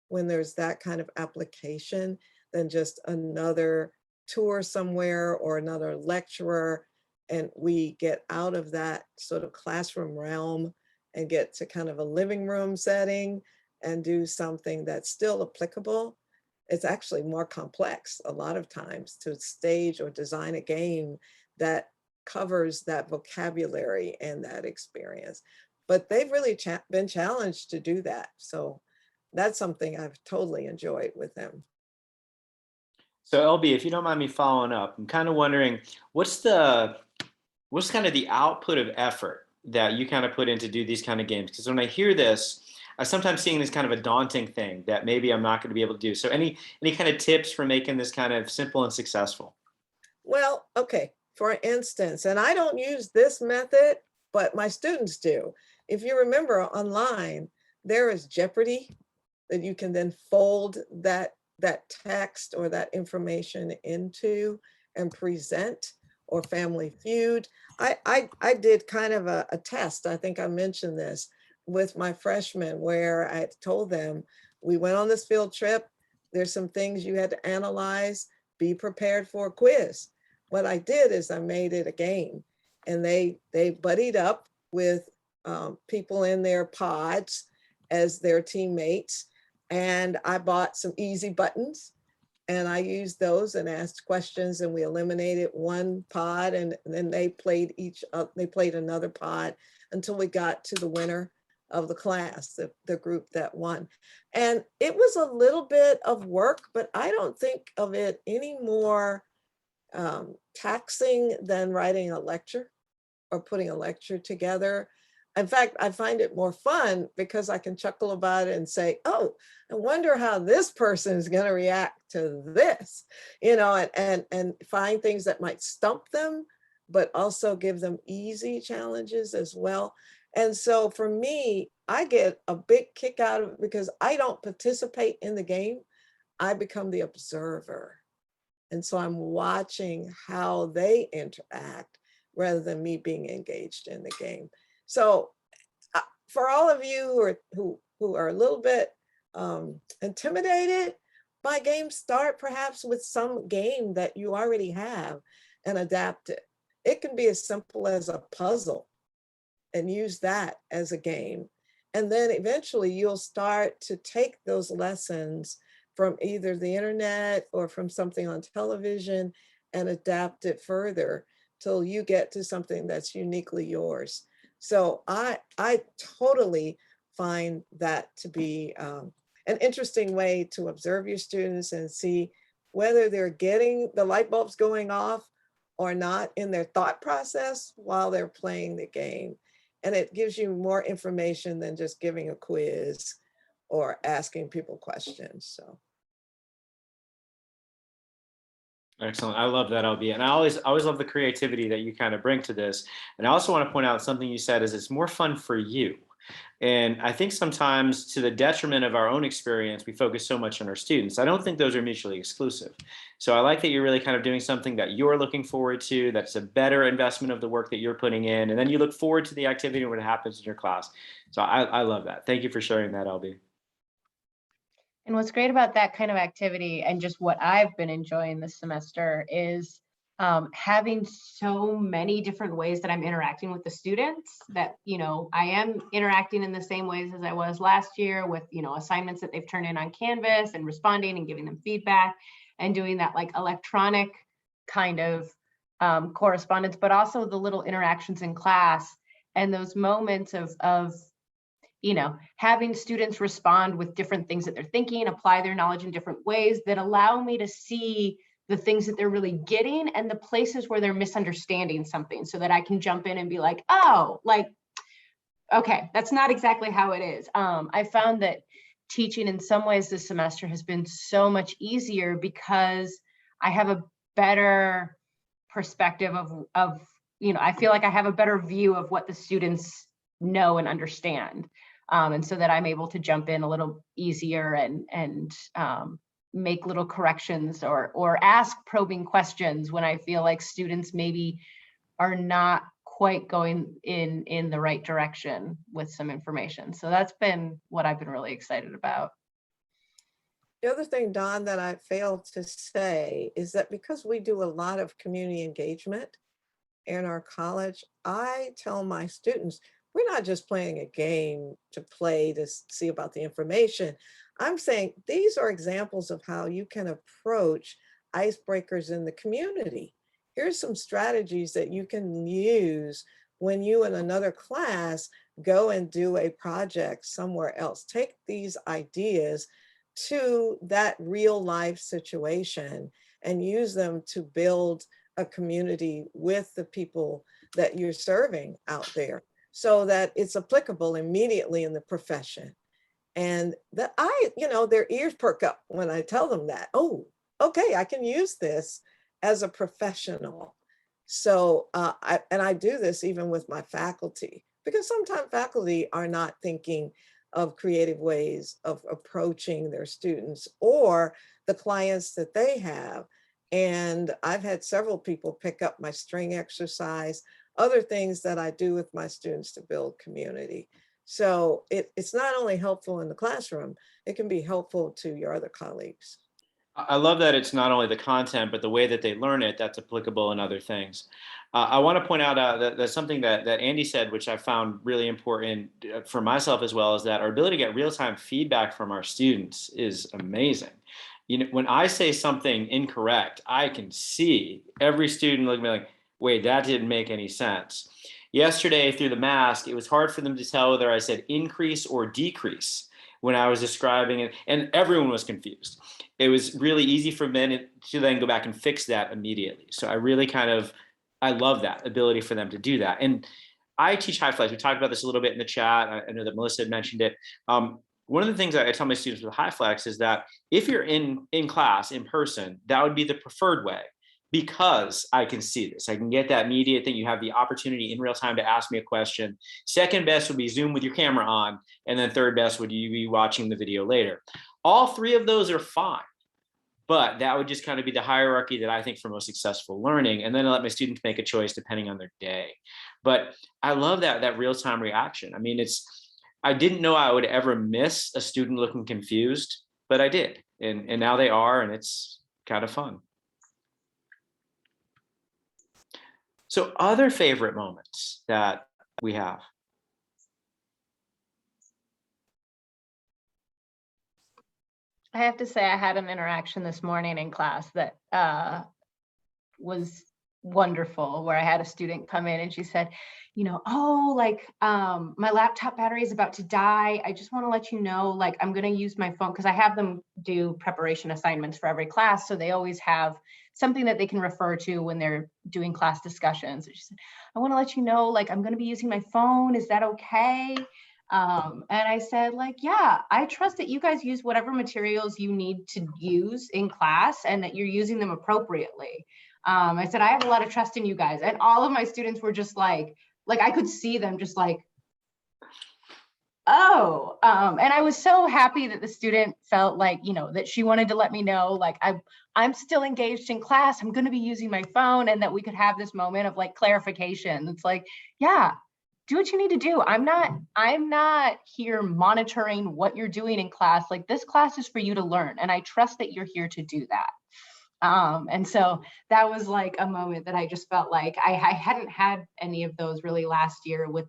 when there's that kind of application than just another tour somewhere or another lecturer, and we get out of that sort of classroom realm and get to kind of a living room setting and do something that's still applicable. It's actually more complex a lot of times to stage or design a game that covers that vocabulary and that experience. But they've really been challenged to do that. So that's something I've totally enjoyed with them. So LB, if you don't mind me following up, I'm kind of wondering what's kind of the output of effort that you kind of put in to do these kind of games? Because when I hear this, I sometimes seeing this kind of a daunting thing that maybe I'm not going to be able to do. So any kind of tips for making this kind of simple and successful? Well, okay, for instance, and I don't use this method, but my students do. If you remember online, there is Jeopardy that you can then fold that that text or that information into and present, or Family Feud. I did kind of a test. I think I mentioned this with my freshmen, where I told them, we went on this field trip. There's some things you had to analyze, be prepared for a quiz. What I did is I made it a game, and they buddied up with people in their pods as their teammates. And I bought some easy buttons, and I used those and asked questions, and we eliminated one pod, and then they played another pod until we got to the winner of the class, the group that won. And it was a little bit of work, but I don't think of it any more taxing than writing a lecture or putting a lecture together. In fact, I find it more fun because I can chuckle about it and say, oh, I wonder how this person is going to react to this, and find things that might stump them, but also give them easy challenges as well. And so for me, I get a big kick out of it because I don't participate in the game. I become the observer. And so I'm watching how they interact rather than me being engaged in the game. So for all of you who are a little bit intimidated by games, start perhaps with some game that you already have and adapt it. It can be as simple as a puzzle and use that as a game. And then eventually you'll start to take those lessons from either the internet or from something on television and adapt it further till you get to something that's uniquely yours. So I totally find that to be an interesting way to observe your students and see whether they're getting the light bulbs going off or not in their thought process while they're playing the game. And it gives you more information than just giving a quiz or asking people questions. So. Excellent. I love that, LB. And I always love the creativity that you kind of bring to this. And I also want to point out something you said is it's more fun for you. And I think sometimes to the detriment of our own experience, we focus so much on our students. I don't think those are mutually exclusive. So I like that you're really kind of doing something that you're looking forward to, that's a better investment of the work that you're putting in. And then you look forward to the activity when it happens in your class. So I love that. Thank you for sharing that, LB. And what's great about that kind of activity and just what I've been enjoying this semester is having so many different ways that I'm interacting with the students, that, I am interacting in the same ways as I was last year with, assignments that they've turned in on Canvas and responding and giving them feedback and doing that like electronic kind of correspondence, but also the little interactions in class and those moments of having students respond with different things that they're thinking, apply their knowledge in different ways that allow me to see the things that they're really getting and the places where they're misunderstanding something, so that I can jump in and be like, oh, okay, that's not exactly how it is. I found that teaching in some ways this semester has been so much easier because I have a better perspective of I feel like I have a better view of what the students know and understand. And so that I'm able to jump in a little easier and make little corrections or ask probing questions when I feel like students maybe are not quite going in the right direction with some information. So that's been what I've been really excited about. The other thing, Dawn, that I failed to say is that because we do a lot of community engagement in our college, I tell my students, we're not just playing a game to play to see about the information. I'm saying these are examples of how you can approach icebreakers in the community. Here's some strategies that you can use when you and another class go and do a project somewhere else. Take these ideas to that real life situation and use them to build a community with the people that you're serving out there, so that it's applicable immediately in the profession. And that their ears perk up when I tell them that, oh, okay, I can use this as a professional. So, I do this even with my faculty, because sometimes faculty are not thinking of creative ways of approaching their students, or the clients that they have. And I've had several people pick up my string exercise, other things that I do with my students to build community. So it's not only helpful in the classroom, it can be helpful to your other colleagues. I love that it's not only the content, but the way that they learn it, that's applicable in other things. I want to point out that something that Andy said, which I found really important for myself as well, is that our ability to get real-time feedback from our students is amazing. You know, when I say something incorrect, I can see every student looking at me like, wait, that didn't make any sense. Yesterday through the mask, it was hard for them to tell whether I said increase or decrease when I was describing it, and everyone was confused. It was really easy for them to then go back and fix that immediately. So I love that ability for them to do that. And I teach high flex. We talked about this a little bit in the chat. I know that Melissa had mentioned it. One of the things I tell my students with high flex is that if you're in class in person, that would be the preferred way, because I can see this. I can get that immediate thing. You have the opportunity in real time to ask me a question. Second best would be Zoom with your camera on. And then third best would you be watching the video later. All three of those are fine. But that would just kind of be the hierarchy that I think for most successful learning. And then I let my students make a choice depending on their day. But I love that real-time reaction. I mean, I didn't know I would ever miss a student looking confused, but I did. And now they are, and it's kind of fun. So other favorite moments that we have. I have to say I had an interaction this morning in class that was wonderful, where I had a student come in and she said, you know, oh, like my laptop battery is about to die. I just want to let you know, like, I'm going to use my phone, because I have them do preparation assignments for every class. So they always have something that they can refer to when they're doing class discussions. And she said, I want to let you know, like, I'm going to be using my phone. Is that okay? And I said, like, yeah, I trust that you guys use whatever materials you need to use in class and that you're using them appropriately. I said, I have a lot of trust in you guys. And all of my students were just like I could see them just like, oh, and I was so happy that the student felt like, you know, that she wanted to let me know, like, I'm still engaged in class. I'm going to be using my phone, and that we could have this moment of like clarification. It's like, yeah, do what you need to do. I'm not here monitoring what you're doing in class. Like, this class is for you to learn, and I trust that you're here to do that. And so that was like a moment that I just felt like I hadn't had any of those really last year with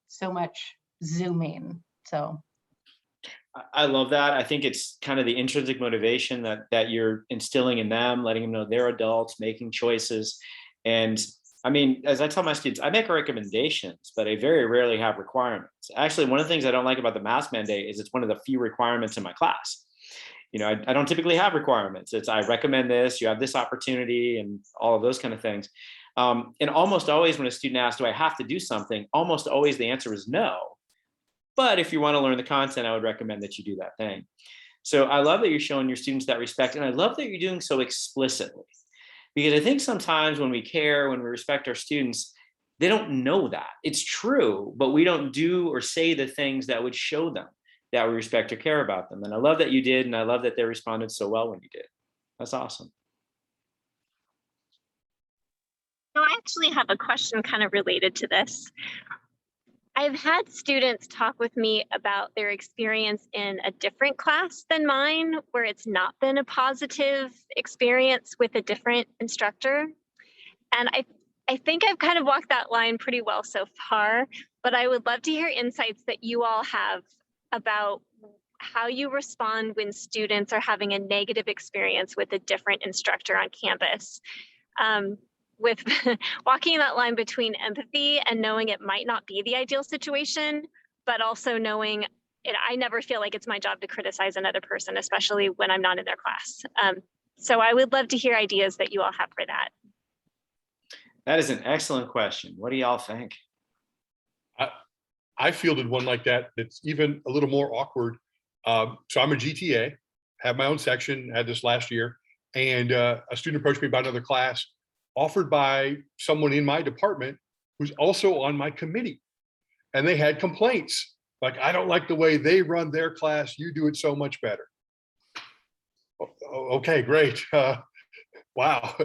so much Zooming. So I love that. I think it's kind of the intrinsic motivation that you're instilling in them, letting them know they're adults making choices. And I mean, as I tell my students, I make recommendations, but I very rarely have requirements. Actually, one of the things I don't like about the mask mandate is it's one of the few requirements in my class. You know, I don't typically have requirements. It's I recommend this, you have this opportunity, and all of those kind of things. And almost always when a student asks, do I have to do something? Almost always the answer is no. But if you want to learn the content, I would recommend that you do that thing. So I love that you're showing your students that respect. And I love that you're doing so explicitly. Because I think sometimes when we care, when we respect our students, they don't know that. It's true, but we don't do or say the things that would show them that we respect or care about them. And I love that you did, and I love that they responded so well when you did. That's awesome. So I actually have a question kind of related to this. I've had students talk with me about their experience in a different class than mine, where it's not been a positive experience with a different instructor. And I think I've kind of walked that line pretty well so far, but I would love to hear insights that you all have about how you respond when students are having a negative experience with a different instructor on campus. With walking that line between empathy and knowing it might not be the ideal situation, but also knowing I never feel like it's my job to criticize another person, especially when I'm not in their class. So I would love to hear ideas that you all have for that. That is an excellent question. What do y'all think? I fielded one like that that's even a little more awkward. So I'm a GTA, have my own section, had this last year, and a student approached me about another class offered by someone in my department who's also on my committee. And they had complaints, like, I don't like the way they run their class, you do it so much better. Okay, great. Wow.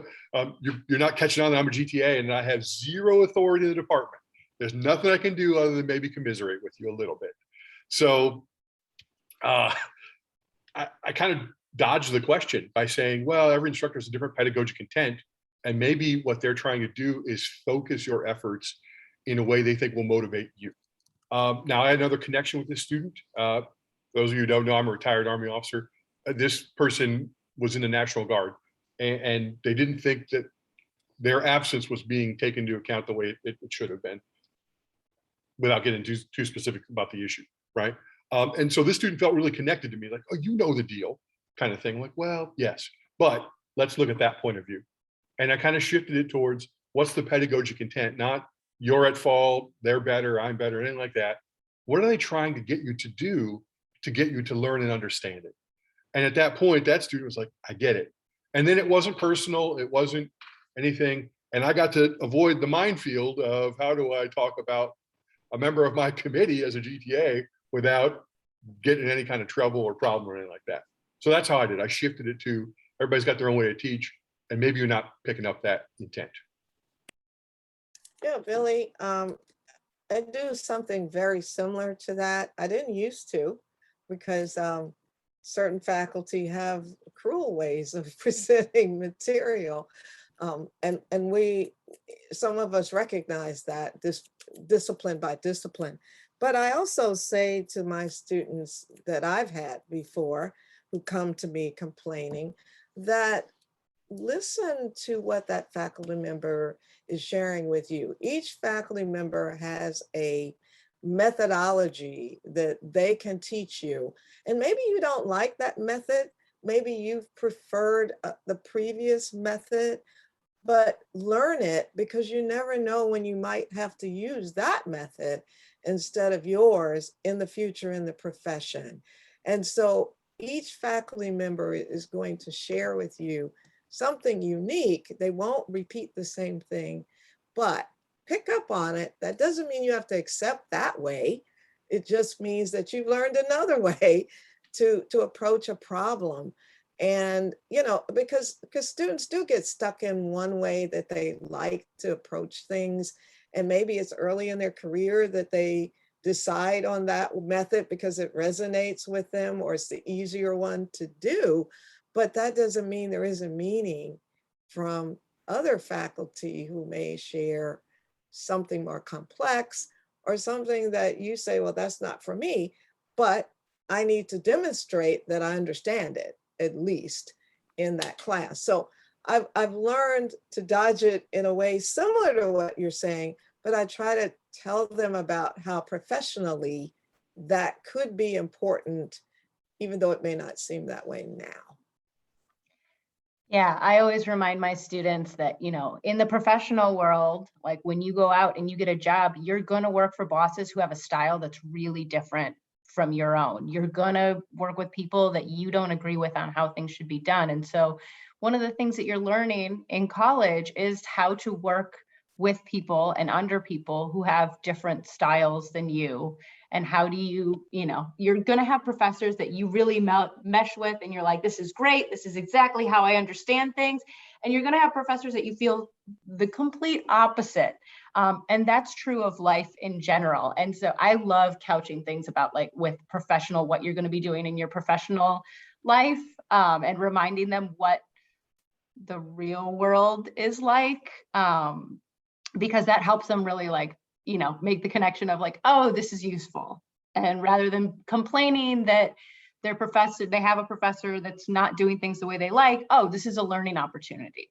You're not catching on that I'm a GTA and I have zero authority in the department. There's nothing I can do other than maybe commiserate with you a little bit. So I kind of dodged the question by saying, well, every instructor has a different pedagogic intent. And maybe what they're trying to do is focus your efforts in a way they think will motivate you. Now, I had another connection with this student. Those of you who don't know, I'm a retired Army officer. This person was in the National Guard, and they didn't think that their absence was being taken into account the way it should have been, without getting too specific about the issue, right? And so this student felt really connected to me, like, oh, you know the deal, kind of thing. Like, well, yes, but let's look at that point of view. And I kind of shifted it towards what's the pedagogic intent, not you're at fault, they're better, I'm better, anything like that. What are they trying to get you to do to get you to learn and understand it? And at that point, that student was like, I get it. And then it wasn't personal, it wasn't anything. And I got to avoid the minefield of how do I talk about a member of my committee as a GTA without getting in any kind of trouble or problem or anything like that. So that's how I did. I shifted it to everybody's got their own way to teach, and maybe you're not picking up that intent. Yeah, Billy, I do something very similar to that. I didn't used to, because certain faculty have cruel ways of presenting material. And some of us recognize that, this discipline by discipline. But I also say to my students that I've had before who come to me complaining, that listen to what that faculty member is sharing with you. Each faculty member has a methodology that they can teach you. And maybe you don't like that method. Maybe you've preferred the previous method, but learn it, because you never know when you might have to use that method instead of yours in the future in the profession. And so each faculty member is going to share with you something unique. They won't repeat the same thing, but pick up on it. That doesn't mean you have to accept that way. It just means that you've learned another way to approach a problem. And, you know, because students do get stuck in one way that they like to approach things. And maybe it's early in their career that they decide on that method because it resonates with them, or it's the easier one to do. But that doesn't mean there isn't meaning from other faculty who may share something more complex, or something that you say, well, that's not for me, but I need to demonstrate that I understand it, at least in that class. So I've learned to dodge it in a way similar to what you're saying, but I try to tell them about how professionally that could be important, even though it may not seem that way now. Yeah, I always remind my students that, you know, in the professional world, like when you go out and you get a job, you're going to work for bosses who have a style that's really different from your own. You're going to work with people that you don't agree with on how things should be done. And so one of the things that you're learning in college is how to work with people and under people who have different styles than you. And how do you, you know, you're going to have professors that you really mesh with and you're like, this is great. This is exactly how I understand things. And you're going to have professors that you feel the complete opposite. And that's true of life in general. And so I love couching things about, like, with professional, what you're going to be doing in your professional life, and reminding them what the real world is like, because that helps them really, like, you know, make the connection of like, oh, this is useful. And rather than complaining that their professor, they have a professor that's not doing things the way they like, oh, this is a learning opportunity.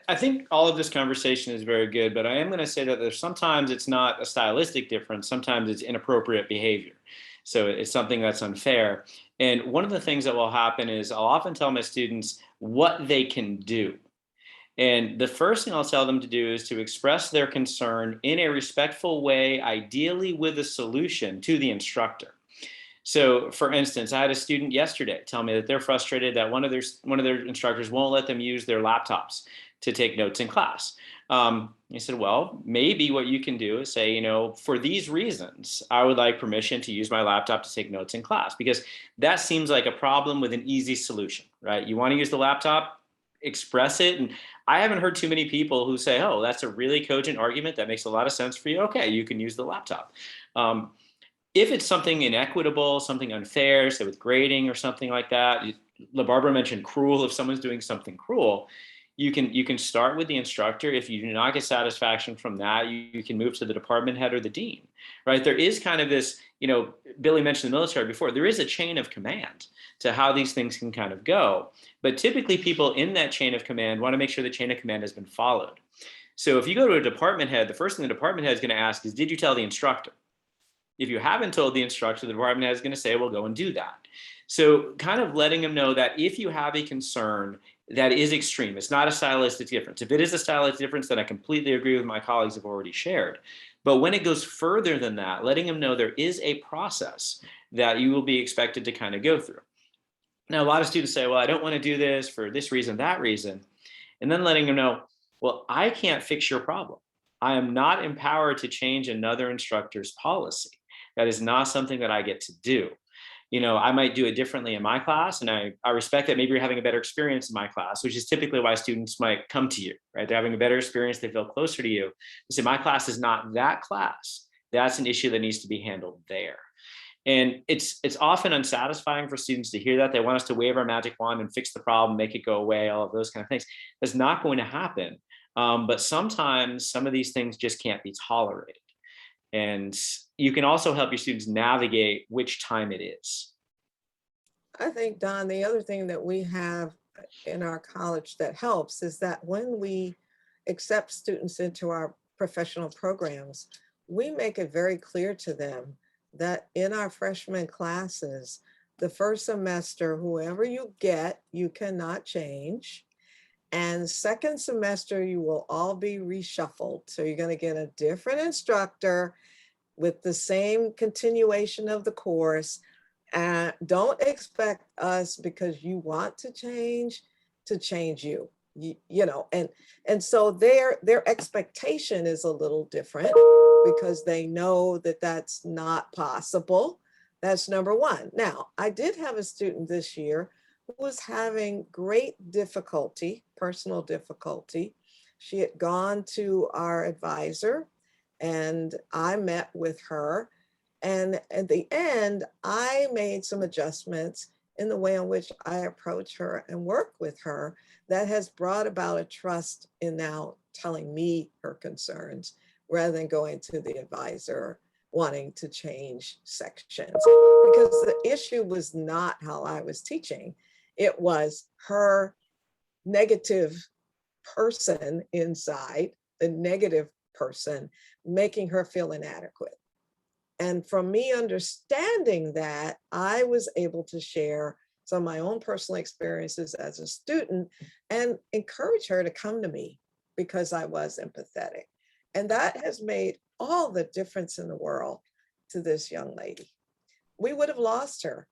I think all of this conversation is very good, but I am going to say that there's sometimes it's not a stylistic difference. Sometimes it's inappropriate behavior. So it's something that's unfair. And one of the things that will happen is I'll often tell my students what they can do. And the first thing I'll tell them to do is to express their concern in a respectful way, ideally with a solution to the instructor. So for instance, I had a student yesterday tell me that they're frustrated that one of their instructors won't let them use their laptops to take notes in class. He said, well, maybe what you can do is say, for these reasons, I would like permission to use my laptop to take notes in class, because that seems like a problem with an easy solution, right? You want to use the laptop, express it. And I haven't heard too many people who say, oh, that's a really cogent argument. That makes a lot of sense for you. Okay, you can use the laptop. If it's something inequitable, something unfair, say with grading or something like that, Barbara mentioned cruel. If someone's doing something cruel, you can start with the instructor. If you do not get satisfaction from that, you can move to the department head or the dean, right? There is kind of this, Billy mentioned the military before, there is a chain of command to how these things can kind of go. But typically people in that chain of command want to make sure the chain of command has been followed. So if you go to a department head, the first thing the department head is going to ask is, did you tell the instructor? If you haven't told the instructor, the department head is going to say, well, go and do that. So kind of letting them know that if you have a concern that is extreme, it's not a stylistic difference. If it is a stylistic difference, then I completely agree with my colleagues have already shared. But when it goes further than that, letting them know there is a process that you will be expected to kind of go through. Now, a lot of students say, well, I don't want to do this for this reason, that reason. And then letting them know, well, I can't fix your problem. I am not empowered to change another instructor's policy. That is not something that I get to do. I might do it differently in my class, and I respect that maybe you're having a better experience in my class, which is typically why students might come to you, right? They're having a better experience, they feel closer to you. You say, my class is not that class. That's an issue that needs to be handled there. And it's often unsatisfying for students to hear that. They want us to wave our magic wand and fix the problem, make it go away, all of those kind of things. That's not going to happen. But sometimes some of these things just can't be tolerated. And you can also help your students navigate which time it is. I think, Don, the other thing that we have in our college that helps is that when we accept students into our professional programs, we make it very clear to them that in our freshman classes, the first semester, whoever you get, you cannot change. And second semester, you will all be reshuffled. So you're going to get a different instructor with the same continuation of the course. And don't expect us, because you want to change you. And so their expectation is a little different because they know that that's not possible. That's number one. Now, I did have a student this year who was having great difficulty, personal difficulty. She had gone to our advisor and I met with her. And at the end, I made some adjustments in the way in which I approach her and work with her that has brought about a trust in now telling me her concerns rather than going to the advisor wanting to change sections. Because the issue was not how I was teaching. It was her negative person inside, the negative person, making her feel inadequate. And from me understanding that, I was able to share some of my own personal experiences as a student and encourage her to come to me because I was empathetic. And that has made all the difference in the world to this young lady. We would have lost her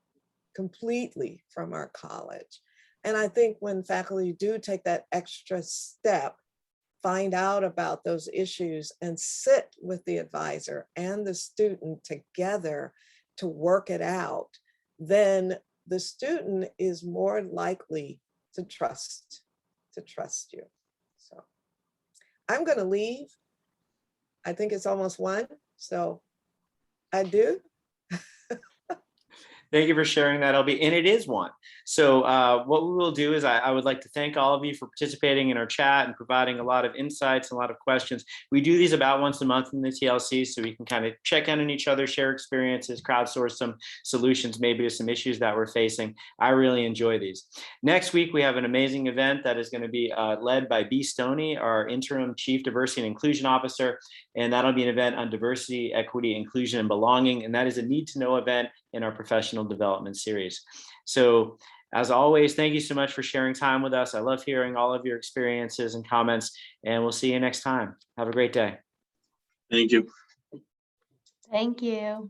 completely from our college. And I think when faculty do take that extra step, find out about those issues and sit with the advisor and the student together to work it out, then the student is more likely to trust you. So I'm going to leave. I think it's almost 1. So I do. Thank you for sharing that, LB. And it is 1. So what we will do is I would like to thank all of you for participating in our chat and providing a lot of insights and a lot of questions. We do these about once a month in the TLC, so we can kind of check in on each other, share experiences, crowdsource some solutions, maybe to some issues that we're facing. I really enjoy these. Next week, we have an amazing event that is going to be led by B. Stoney, our interim Chief Diversity and Inclusion Officer. And that'll be an event on diversity, equity, inclusion, and belonging. And that is a need to know event in our professional development series. So as always, thank you so much for sharing time with us. I love hearing all of your experiences and comments, and we'll see you next time. Have a great day. Thank you. Thank you.